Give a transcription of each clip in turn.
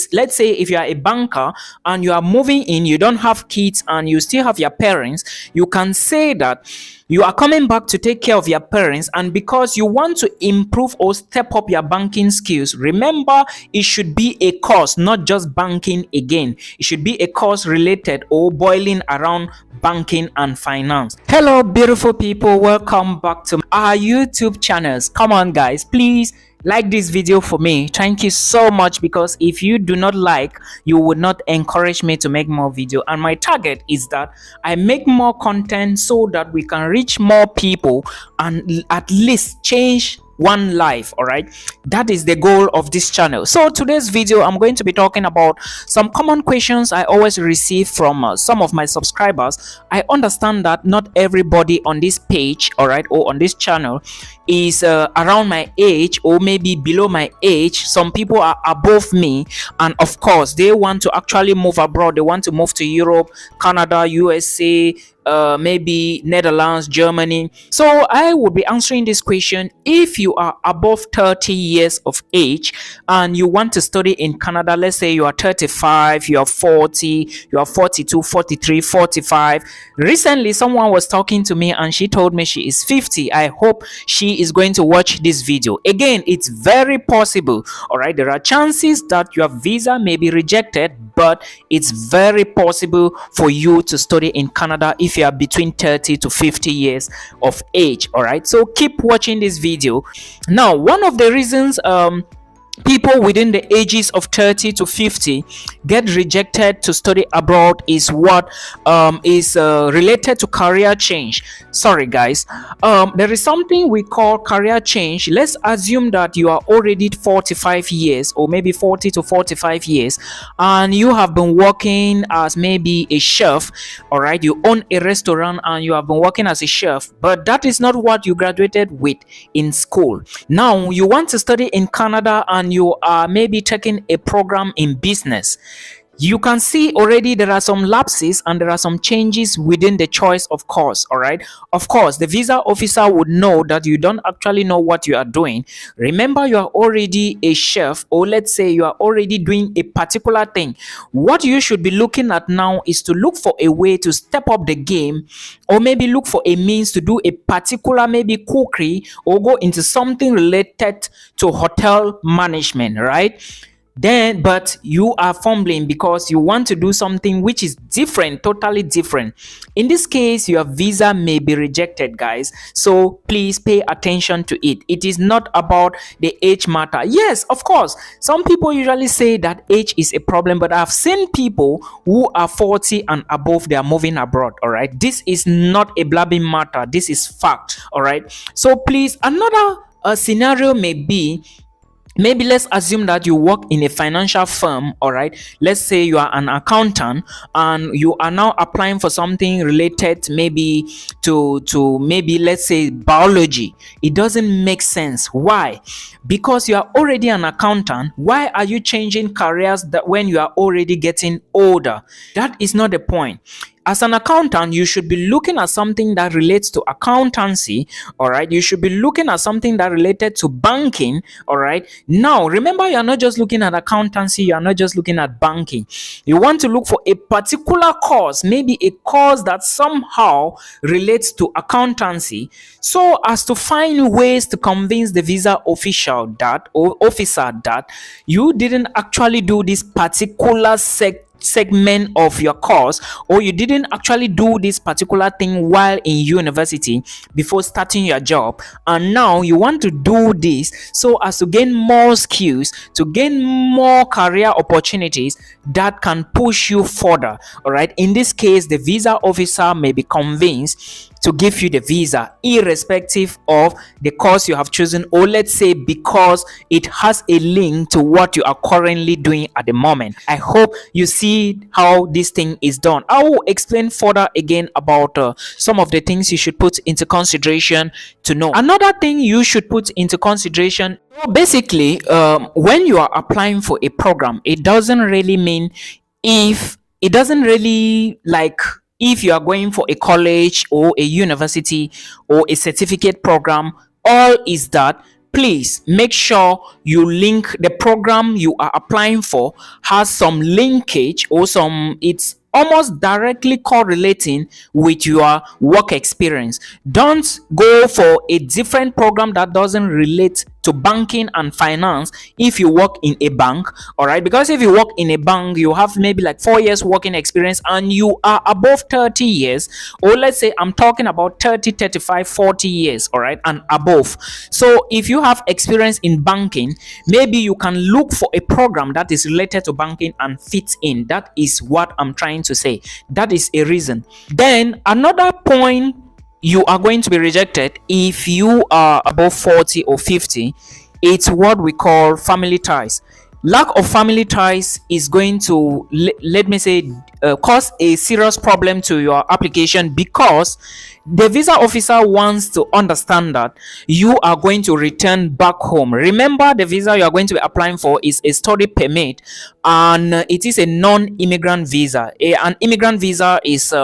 case, let's say if you are a banker and you are moving in, you don't have kids and you still have your parents, you can say that you are coming back to take care of your parents, and because you want to improve or step up your banking skills, remember it should be a course, not just banking again. It should be a course related or boiling around banking and finance. Hello beautiful people, welcome back to our YouTube channels. Come on guys, please like this video for me. Thank you so much, because if you do not like, you would not encourage me to make more video, and my target is that I make more content so that we can reach more people and at least change one life. All right, that is the goal of this channel. So today's video, I'm going to be talking about some common questions I always receive from some of my subscribers. I understand that not everybody on this page, all right, or on this channel is around my age or maybe below my age. Some people are above me, and of course they want to actually move abroad. They want to move to Europe, Canada, USA, maybe Netherlands, Germany. So I will be answering this question. If you are above 30 years of age and you want to study in Canada, let's say you are 35, you are 40, you are 42, 43, 45. Recently someone was talking to me and she told me she is 50. I hope she is going to watch this video. Again, it's very possible, all right, there are chances that your visa may be rejected, but it's very possible for you to study in Canada if you are between 30 to 50 years of age. All right, so keep watching this video. Now, one of the reasons people within the ages of 30 to 50 get rejected to study abroad is what is related to career change. Sorry guys, there is something we call career change. Let's assume that you are already 45 years or maybe 40 to 45 years and you have been working as maybe a chef. All right, you own a restaurant and you have been working as a chef, but that is not what you graduated with in school. Now you want to study in Canada and you are maybe taking a program in business. You can see already there are some lapses and there are some changes within the choice of course. All right, of course the visa officer would know that you don't actually know what you are doing. Remember, you are already a chef, or let's say you are already doing a particular thing. What you should be looking at now is to look for a way to step up the game, or maybe look for a means to do a particular maybe cookery or go into something related to hotel management, right? Then but you are fumbling because you want to do something which is different, totally different. In this case, your visa may be rejected, guys, so please pay attention to it. It is not about the age matter. Yes, of course, some people usually say that age is a problem, but I've seen people who are 40 and above, they are moving abroad. All right, this is not a blabbing matter, this is fact. All right, so please, another scenario may be, maybe let's assume that you work in a financial firm. All right, let's say you are an accountant and you are now applying for something related maybe to maybe let's say biology. It doesn't make sense. Why? Because you are already an accountant. Why are you changing careers that when you are already getting older? That is not the point. As an accountant, you should be looking at something that relates to accountancy. All right, you should be looking at something that related to banking. All right, now remember, you are not just looking at accountancy, you are not just looking at banking. You want to look for a particular course, maybe a course that somehow relates to accountancy, so as to find ways to convince the visa official that, or officer, that you didn't actually do this particular segment of your course, or you didn't actually do this particular thing while in university before starting your job, and now you want to do this so as to gain more skills, to gain more career opportunities that can push you further. All right, in this case, the visa officer may be convinced to give you the visa irrespective of the course you have chosen, or let's say because it has a link to what you are currently doing at the moment. I hope you see how this thing is done. I will explain further again about some of the things you should put into consideration to know. Another thing you should put into consideration, basically, when you are applying for a program, it doesn't really mean if you are going for a college or a university or a certificate program. All is that please make sure you link the program you are applying for has some linkage or it's almost directly correlating with your work experience. Don't go for a different program that doesn't relate to banking and finance if you work in a bank. All right, because if you work in a bank, you have maybe like 4 years working experience and you are above 30 years, or let's say I'm talking about 30, 35, 40 years, all right, and above. So if you have experience in banking, maybe you can look for a program that is related to banking and fits in. That is what I'm trying to say. That is a reason. Then another point, you are going to be rejected if you are above 40 or 50. It's what we call family ties. Lack of family ties is going to, let me say, cause a serious problem to your application, because the visa officer wants to understand that you are going to return back home. Remember, the visa you are going to be applying for is a study permit, and it is a non-immigrant visa. An immigrant visa is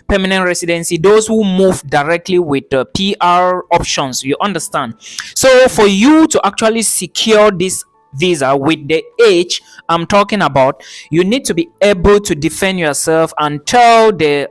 permanent residency, those who move directly with PR options, you understand. So for you to actually secure this visa with the age I'm talking about, you need to be able to defend yourself and tell the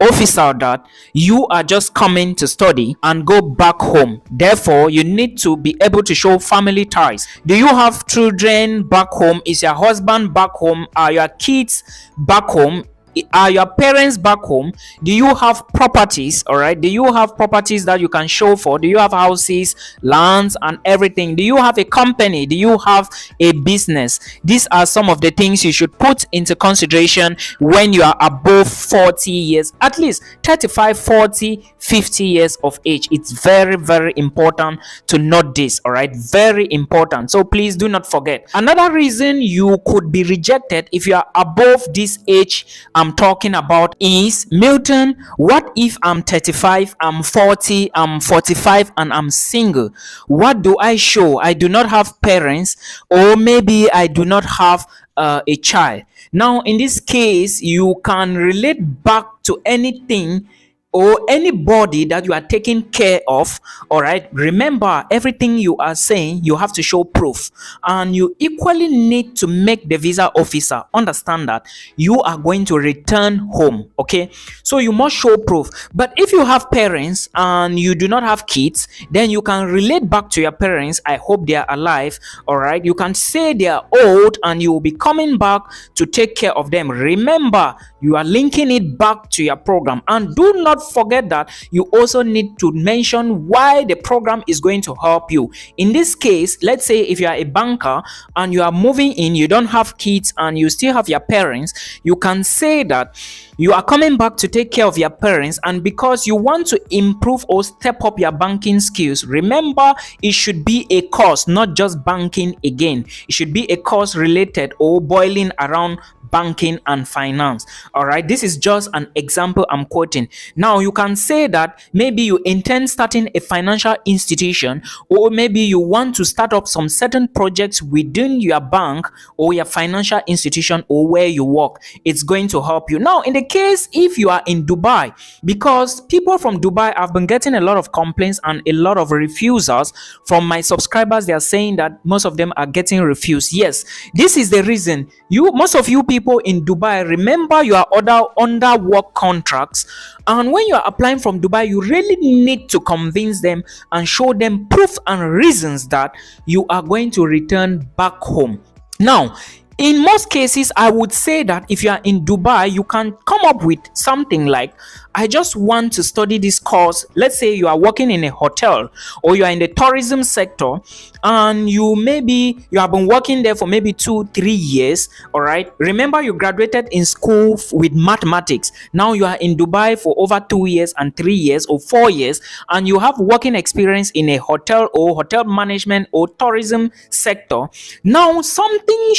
officer that you are just coming to study and go back home. Therefore, you need to be able to show family ties. Do you have children back home? Is your husband back home? Are your kids back home? Are your parents back home? Do you have properties? All right, do you have properties that you can show for? Do you have houses, lands, and everything? Do you have a company? Do you have a business? These are some of the things you should put into consideration when you are above 40 years, at least 35, 40, 50 years of age. It's very, very important to note this. All right, very important. So please do not forget. Another reason you could be rejected if you are above this age I'm talking about is, Milton, what if I'm 35, I'm 40, I'm 45, and I'm single? What do I show? I do not have parents, or maybe I do not have a child. Now, in this case, you can relate back to anything or anybody that you are taking care of. All right, remember, everything you are saying, you have to show proof, and you equally need to make the visa officer understand that you are going to return home. Okay, so you must show proof. But if you have parents and you do not have kids, then you can relate back to your parents. I hope they are alive. All right, you can say they are old and you will be coming back to take care of them. Remember, you are linking it back to your program, and do not forget that you also need to mention why the program is going to help you. In this case, let's say if you are a banker and you are moving in, you don't have kids and you still have your parents, you can say that you are coming back to take care of your parents, and because you want to improve or step up your banking skills. Remember, it should be a course, not just banking again. It should be a course related or boiling around banking and finance. All right, this is just an example I'm quoting. Now you can say that maybe you intend starting a financial institution, or maybe you want to start up some certain projects within your bank or your financial institution or where you work. It's going to help you. Now, in the case if you are in Dubai, because people from Dubai, I've been getting a lot of complaints and a lot of refusals from my subscribers. They are saying that most of them are getting refused. Yes, this is the reason. Most of you people in Dubai, remember, you are under work contracts, and when you are applying from Dubai, you really need to convince them and show them proof and reasons that you are going to return back home. Now, in most cases, I would say that if you are in Dubai, you can come up with something like, I just want to study this course. Let's say you are working in a hotel or you are in the tourism sector, and you have been working there for maybe 2-3 years. All right, remember, you graduated in school with mathematics. Now you are in Dubai for over 2 years and 3 years or 4 years, and you have working experience in a hotel or hotel management or tourism sector. Now you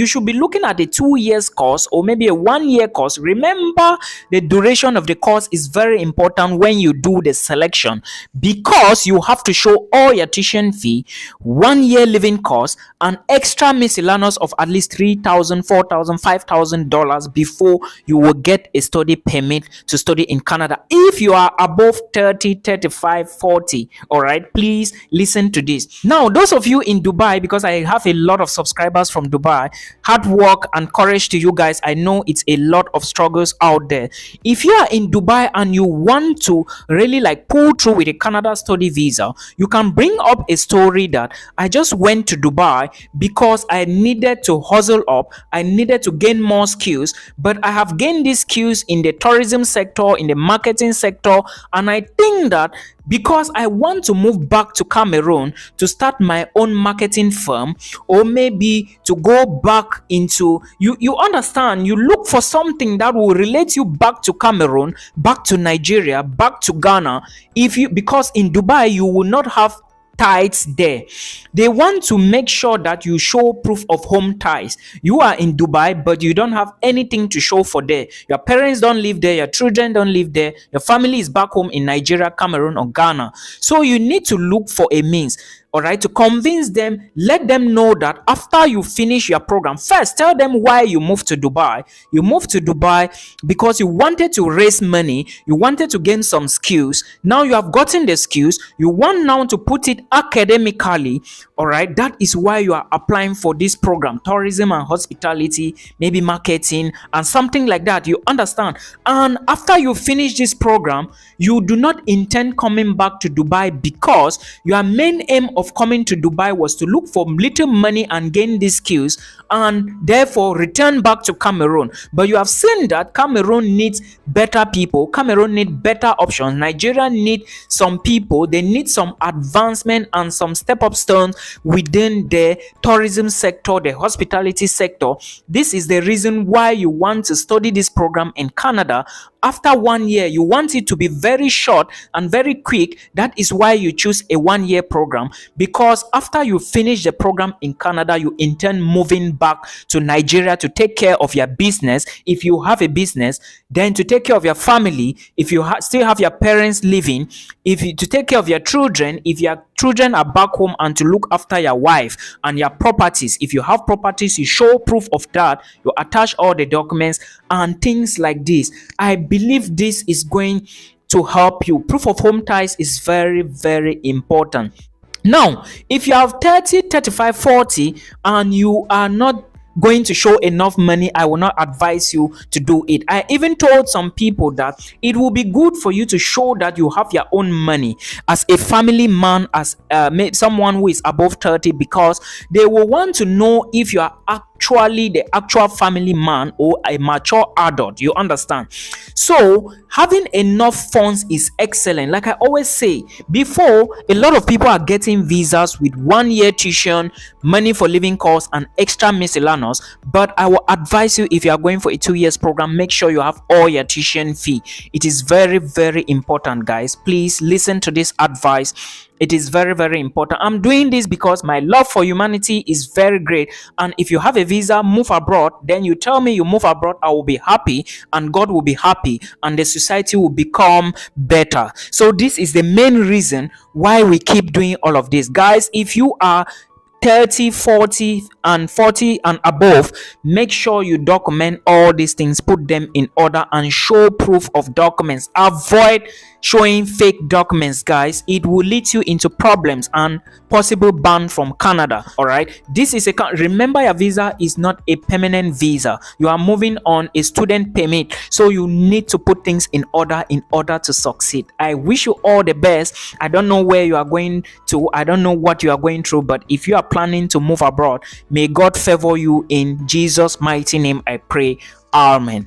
should be looking at a 2 years course or maybe a 1 year course. Remember, the duration of the course course is very important when you do the selection, because you have to show all your tuition fee, 1 year living cost, and extra miscellaneous of at least $3,000, $4,000, $5,000 before you will get a study permit to study in Canada. If you are above 30, 35, 40, all right, please listen to this. Now, those of you in Dubai, because I have a lot of subscribers from Dubai, hard work and courage to you guys. I know it's a lot of struggles out there. If you are in Dubai and you want to really like pull through with a Canada study visa, you can bring up a story that I just went to Dubai because I needed to hustle up, I needed to gain more skills, but I have gained these skills in the tourism sector, in the marketing sector, and I think that because I want to move back to Cameroon to start my own marketing firm, or maybe to go back into, you understand, you look for something that will relate you back to Cameroon, back to Nigeria, back to Ghana. Because in Dubai you will not have ties there. They want to make sure that you show proof of home ties. You are in Dubai, but you don't have anything to show for there. Your parents don't live there, your children don't live there, your family is back home in Nigeria, Cameroon, or Ghana. So you need to look for a means, all right, to convince them. Let them know that after you finish your program, first tell them why you moved to Dubai. You moved to Dubai because you wanted to raise money, you wanted to gain some skills. Now you have gotten the skills, you want now to put it academically, all right. That is why you are applying for this program, tourism and hospitality, maybe marketing and something like that, you understand. And after you finish this program, you do not intend coming back to Dubai, because your main aim of coming to Dubai was to look for little money and gain these skills, and therefore return back to Cameroon. But you have seen that Cameroon needs better people, Cameroon needs better options, Nigeria need some people, they need some advancement and some step-up stones within the tourism sector, the hospitality sector. This is the reason why you want to study this program in Canada. After 1 year, you want it to be very short and very quick. That is why you choose a 1 year program, because after you finish the program in Canada, you intend moving back to Nigeria to take care of your business, if you have a business, then to take care of your family, if you still have your parents living, to take care of your children, if your children are back home, and to look after your wife and your properties. If you have properties, you show proof of that, you attach all the documents and things like this. I believe this is going to help you. Proof of home ties is very, very important. Now, if you have 30, 35, 40 and you are not going to show enough money, I will not advise you to do it. I even told some people that it will be good for you to show that you have your own money as a family man, as someone who is above 30, because they will want to know if you are actually the actual family man or a mature adult, you understand. So having enough funds is excellent. Like I always say before, a lot of people are getting visas with 1 year tuition, money for living costs, and extra miscellaneous. But I will advise you, if you are going for a 2 years program, make sure you have all your tuition fee. It is very, very important, guys. Please listen to this advice. It is very, very important. I'm doing this because my love for humanity is very great. And if you have a visa, move abroad, then you tell me you move abroad, I will be happy, and God will be happy, and the society will become better. So this is the main reason why we keep doing all of this, guys. If you are 30, 40 and 40 and above, make sure you document all these things, put them in order, and show proof of documents. Avoid showing fake documents, guys. It will lead you into problems and possible ban from Canada. All right, this is remember, your visa is not a permanent visa. You are moving on a student permit, so you need to put things in order to succeed. I wish you all the best. I don't know where you are going to, I don't know what you are going through, but if you are planning to move abroad, may God favor you. In Jesus' mighty name I pray. Amen.